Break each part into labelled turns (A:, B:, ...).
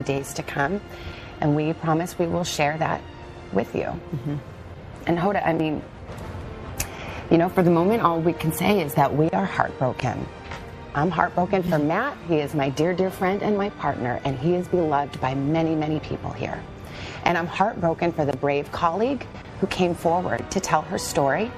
A: days to come, and we promise we will share that with you. Mm-hmm. And Hoda, I mean, you know, for the moment, all we can say is that we are heartbroken. I'm heartbroken for Matt. He is my dear, dear friend and my partner, and he is beloved by many, many people here. And I'm heartbroken for the brave colleague who came forward to tell her story,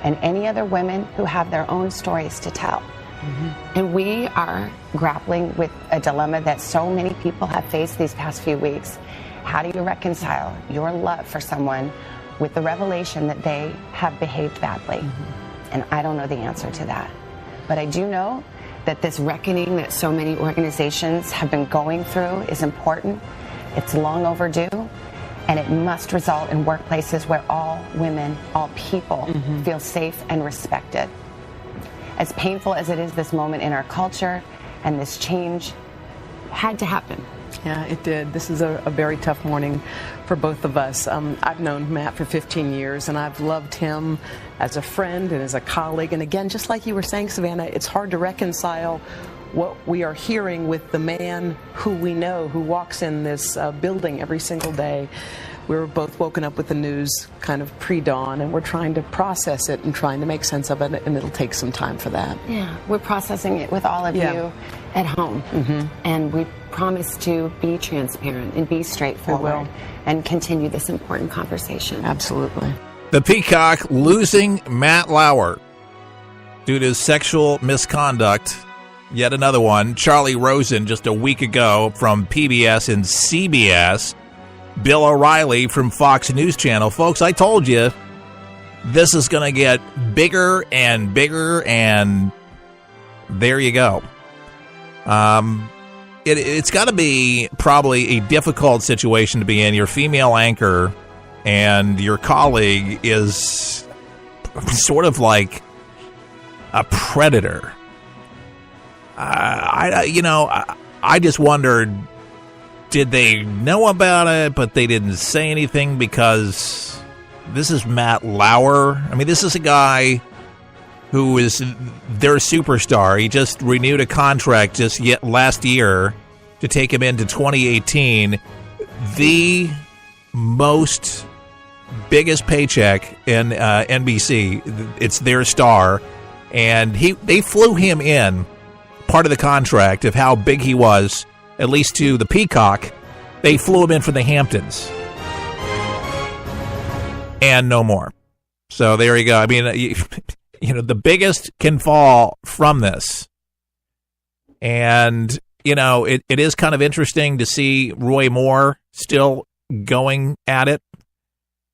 A: and any other women who have their own stories to tell. Mm-hmm. And we are grappling with a dilemma that so many people have faced these past few weeks. How do you reconcile your love for someone with the revelation that they have behaved badly? Mm-hmm. And I don't know the answer to that. But I do know that this reckoning that so many organizations have been going through is important. It's long overdue, and it must result in workplaces where all women, all people feel safe and respected. As painful as it is this moment in our culture, and this change had to happen.
B: Yeah, it did. This is a very tough morning for both of us. I've known Matt for 15 years, and I've loved him as a friend and as a colleague. And again, just like you were saying, Savannah, it's hard to reconcile what we are hearing with the man who we know, who walks in this building every single day. We were both woken up with the news kind of pre-dawn, and we're trying to process it and trying to make sense of it, and it'll take some time for that.
A: Yeah, we're processing it with all of you at home. Mm-hmm. And we promise to be transparent and be straightforward and continue this important conversation.
B: Absolutely.
C: The Peacock losing Matt Lauer due to sexual misconduct. Yet another one. Charlie Rosen just a week ago from PBS and CBS. Bill O'Reilly from Fox News Channel. Folks, I told you this is going to get bigger and bigger, and there you go. It's got to be probably a difficult situation to be in. Your female anchor and your colleague is sort of like a predator. I just wondered, did they know about it, but they didn't say anything because this is Matt Lauer? I mean, this is a guy who is their superstar. He just renewed a contract just last year to take him into 2018. The most biggest paycheck in NBC. It's their star. And they flew him in, part of the contract of how big he was, at least to the Peacock. They flew him in from the Hamptons. And no more. So there you go. I mean, the biggest can fall from this. And, it is kind of interesting to see Roy Moore still going at it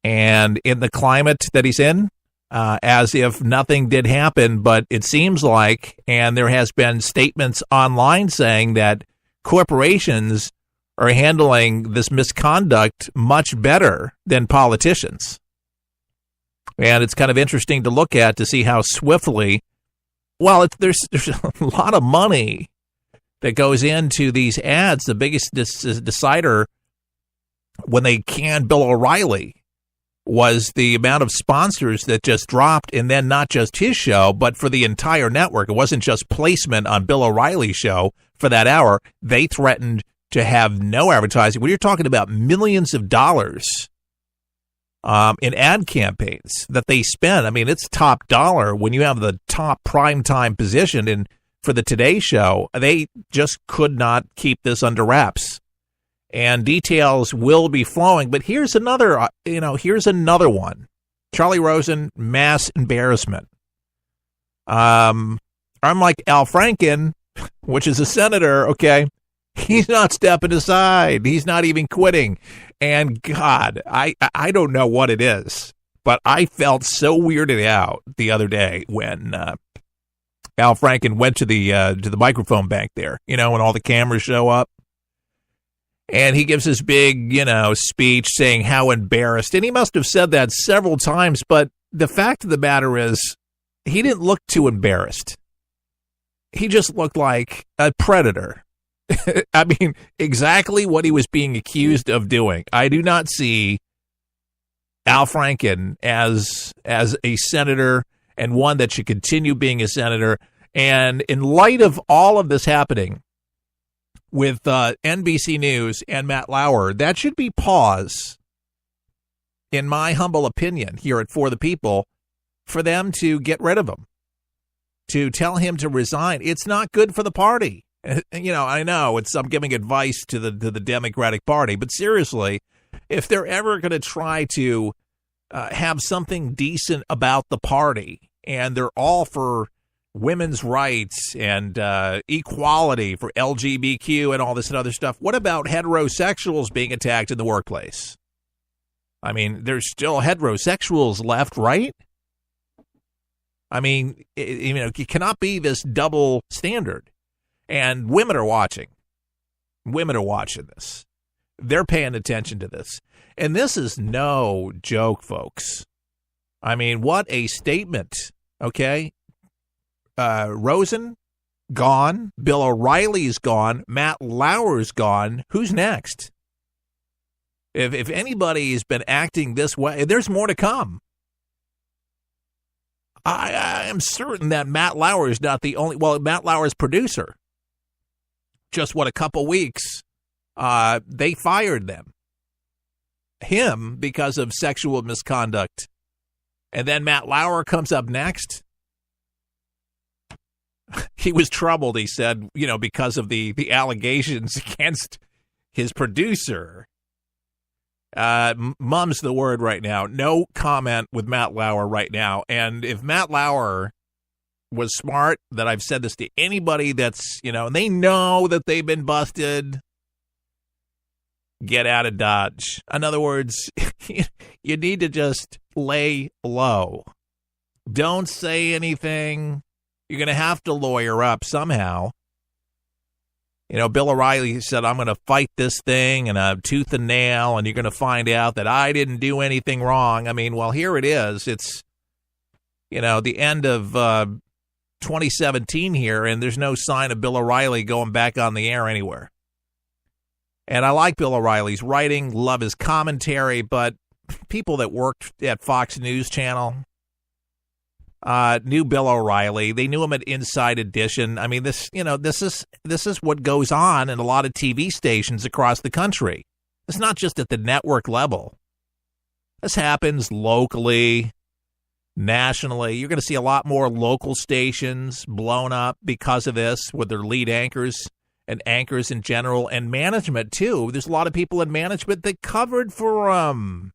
C: and in the climate that he's in, as if nothing did happen. But it seems like, and there has been statements online saying that corporations are handling this misconduct much better than politicians. And it's kind of interesting to look at to see how swiftly, there's a lot of money that goes into these ads. The biggest decider when they canned Bill O'Reilly was the amount of sponsors that just dropped, and then not just his show, but for the entire network. It wasn't just placement on Bill O'Reilly's show for that hour. They threatened to have no advertising. When you're talking about millions of dollars in ad campaigns that they spend, I mean, it's top dollar when you have the top primetime position. And for the Today Show, they just could not keep this under wraps. And details will be flowing. But here's another one. Charlie Rosen, mass embarrassment. Unlike Al Franken, which is a senator, okay, he's not stepping aside. He's not even quitting. And God, I don't know what it is, but I felt so weirded out the other day when Al Franken went to the microphone bank there, when all the cameras show up. And he gives this big, speech saying how embarrassed. And he must have said that several times. But the fact of the matter is, he didn't look too embarrassed. He just looked like a predator. I mean, exactly what he was being accused of doing. I do not see Al Franken as a senator and one that should continue being a senator. And in light of all of this happening, with NBC News and Matt Lauer, that should be pause, in my humble opinion, here at For the People, for them to get rid of him, to tell him to resign. It's not good for the party. You know, I know I'm giving advice to the Democratic Party, but seriously, if they're ever going to try to have something decent about the party, and they're all for women's rights and equality for LGBTQ and all this and other stuff, what about heterosexuals being attacked in the workplace? I mean, there's still heterosexuals left, right? I mean, it cannot be this double standard. And women are watching. Women are watching this. They're paying attention to this. And this is no joke, folks. I mean, what a statement, okay? Rosen, gone. Bill O'Reilly's gone. Matt Lauer's gone. Who's next? If anybody's been acting this way, there's more to come. I am certain that Matt Lauer is not the only. Well, Matt Lauer's producer. Just a couple weeks, they fired him because of sexual misconduct, and then Matt Lauer comes up next. He was troubled, he said, because of the allegations against his producer. Mum's the word right now. No comment with Matt Lauer right now. And if Matt Lauer was smart, that I've said this to anybody that's, and they know that they've been busted, get out of Dodge. In other words, you need to just lay low. Don't say anything. You're going to have to lawyer up somehow. Bill O'Reilly said, I'm going to fight this thing and tooth and nail, and you're going to find out that I didn't do anything wrong. I mean, well, here it is. It's, the end of 2017 here, and there's no sign of Bill O'Reilly going back on the air anywhere. And I like Bill O'Reilly's writing, love his commentary, but people that worked at Fox News Channel knew Bill O'Reilly. They knew him at Inside Edition. I mean, this is what goes on in a lot of TV stations across the country. It's not just at the network level. This happens locally, nationally. You're going to see a lot more local stations blown up because of this, with their lead anchors and anchors in general, and management too. There's a lot of people in management that covered for them.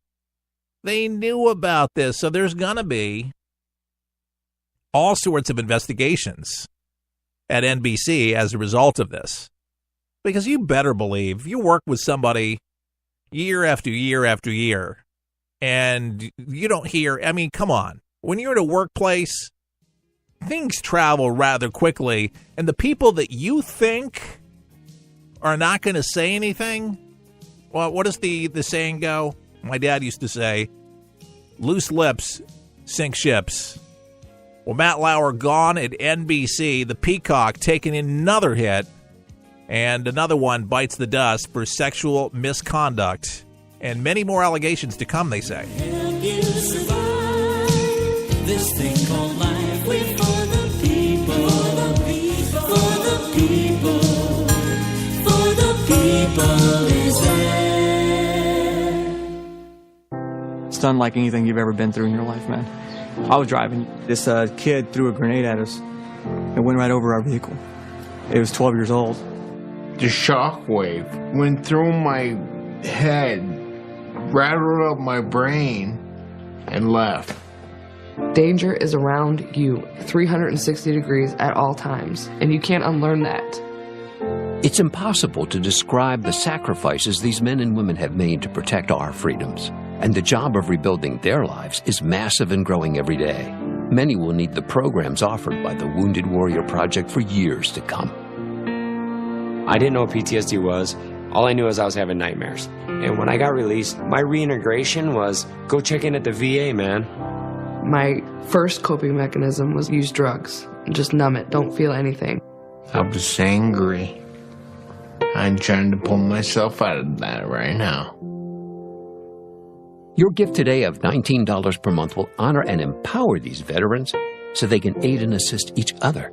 C: They knew about this, so there's going to be all sorts of investigations at NBC as a result of this. Because you better believe, you work with somebody year after year after year, and you don't hear, I mean, come on. When you're in a workplace, things travel rather quickly, and the people that you think are not going to say anything, well, what does the saying go? My dad used to say, loose lips sink ships. Well, Matt Lauer gone at NBC, the Peacock taking another hit, and another one bites the dust for sexual misconduct. And many more allegations to come, they say.
D: Help you survive this thing called life. We're for the people, for the people, for the people is there.
E: It's unlike anything you've ever been through in your life, man. I was driving. This kid threw a grenade at us and went right over our vehicle. It was 12 years old.
F: The shockwave went through my head, rattled up my brain, and left.
G: Danger is around you 360 degrees at all times, and you can't unlearn that.
H: It's impossible to describe the sacrifices these men and women have made to protect our freedoms. And the job of rebuilding their lives is massive and growing every day. Many will need the programs offered by the Wounded Warrior Project for years to come.
I: I didn't know what PTSD was. All I knew is I was having nightmares. And when I got released, my reintegration was go check in at the VA, man.
G: My first coping mechanism was use drugs. Just numb it, don't feel anything.
F: I was angry. I'm trying to pull myself out of that right now.
H: Your gift today of $19 per month will honor and empower these veterans so they can aid and assist each other.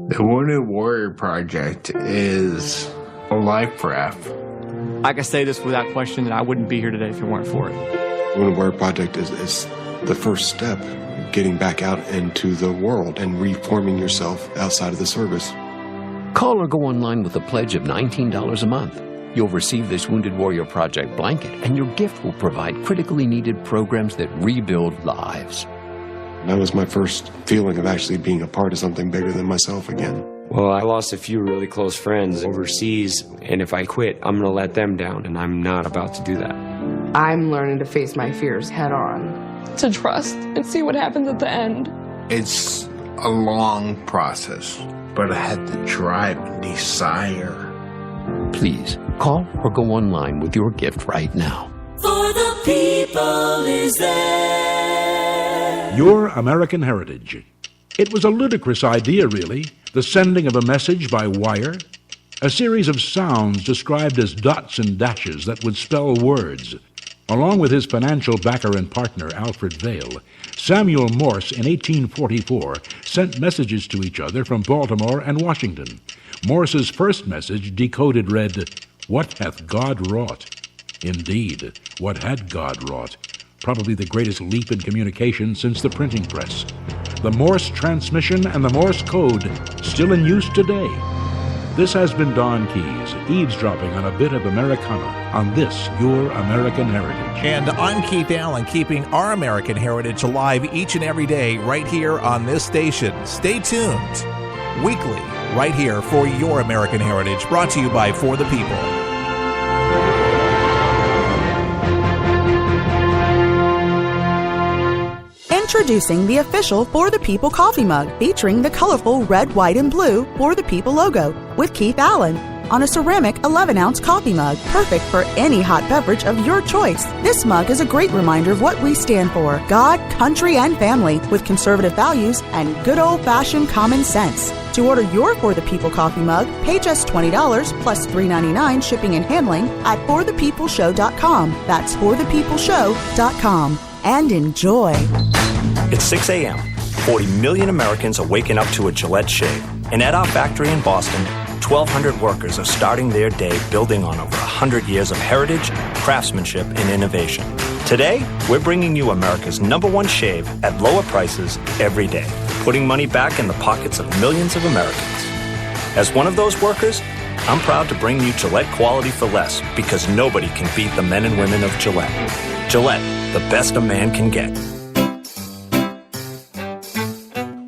F: The Wounded Warrior Project is a life raft.
E: I can say this without question that I wouldn't be here today if it weren't for it.
J: Wounded Warrior Project is the first step, getting back out into the world and reforming yourself outside of the service.
H: Call or go online with a pledge of $19 a month. You'll receive this Wounded Warrior Project blanket, and your gift will provide critically needed programs that rebuild lives.
J: That was my first feeling of actually being a part of something bigger than myself again.
I: Well, I lost a few really close friends overseas, and if I quit, I'm going to let them down, and I'm not about to do that.
G: I'm learning to face my fears head on, to trust and see what happens at the end.
F: It's a long process, but I had the drive and desire.
H: Please, call or go online with your gift right now.
D: For the people is there.
K: Your American Heritage. It was a ludicrous idea, really, the sending of a message by wire. A series of sounds described as dots and dashes that would spell words. Along with his financial backer and partner, Alfred Vail, Samuel Morse in 1844 sent messages to each other from Baltimore and Washington. Morse's first message, decoded, read, "What hath God wrought?" Indeed, what had God wrought? Probably the greatest leap in communication since the printing press. The Morse transmission and the Morse code still in use today. This has been Don Keyes, eavesdropping on a bit of Americana on this, Your American Heritage.
C: And I'm Keith Allen, keeping our American heritage alive each and every day right here on this station. Stay tuned weekly right here for Your American Heritage, brought to you by For the People.
L: Introducing the official For the People coffee mug, featuring the colorful red, white, and blue For the People logo with Keith Allen on a ceramic 11-ounce coffee mug, perfect for any hot beverage of your choice. This mug is a great reminder of what we stand for: God, country, and family, with conservative values and good old-fashioned common sense. To order your For the People coffee mug, pay just $20 plus $3.99 shipping and handling at forthepeopleshow.com. That's forthepeopleshow.com. And enjoy.
M: It's 6 a.m. 40 million Americans are waking up to a Gillette shave. And at our factory in Boston, 1,200 workers are starting their day building on over 100 years of heritage, craftsmanship, and innovation. Today, we're bringing you America's #1 shave at lower prices every day, putting money back in the pockets of millions of Americans. As one of those workers, I'm proud to bring you Gillette quality for less, because nobody can beat the men and women of Gillette. Gillette, the best a man can get.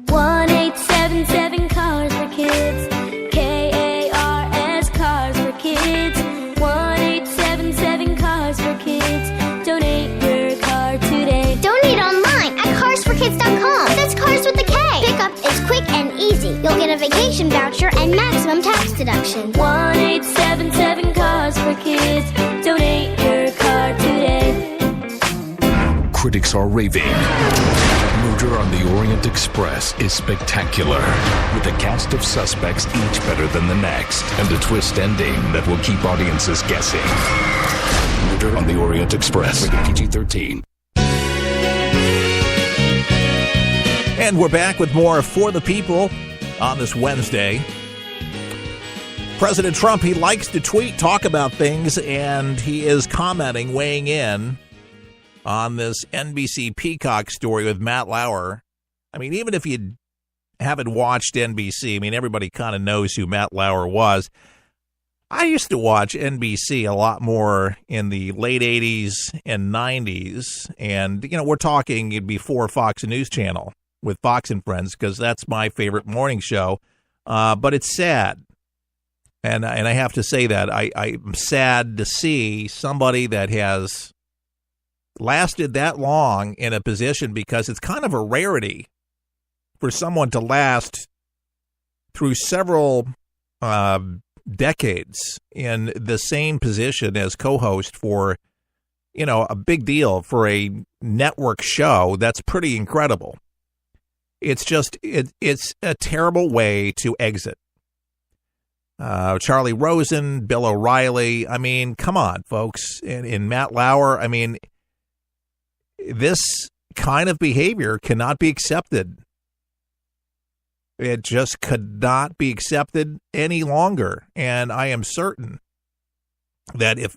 N: 1-877 Cars for Kids. K-A-R-S Cars for Kids. 1-877 Cars for Kids. Donate your car today.
O: Donate online at carsforkids.com. That's cars with a K. Pickup is quick and easy. You'll get a vacation voucher and maximum tax deduction.
N: 1-877 Cars for Kids. Donate your car today.
P: Critics are raving. Murder on the Orient Express is spectacular, with a cast of suspects each better than the next, and a twist ending that will keep audiences guessing. Murder on the Orient Express, rated PG-13.
C: And we're back with more For the People on this Wednesday. President Trump, he likes to tweet, talk about things, and he is commenting, weighing in on this NBC Peacock story with Matt Lauer. I mean, even if you haven't watched NBC, I mean, everybody kind of knows who Matt Lauer was. I used to watch NBC a lot more in the late 80s and 90s. And, you know, we're talking before Fox News Channel with Fox and Friends, because that's my favorite morning show. But it's sad. And I have to say that I'm sad to see somebody that has lasted that long in a position, because it's kind of a rarity for someone to last through several decades in the same position as co-host for, you know, a big deal for a network show. That's pretty incredible. It's just, it's a terrible way to exit. Charlie Rosen, Bill O'Reilly. I mean, come on, folks. In Matt Lauer, I mean, this kind of behavior cannot be accepted. It just could not be accepted any longer. And I am certain that if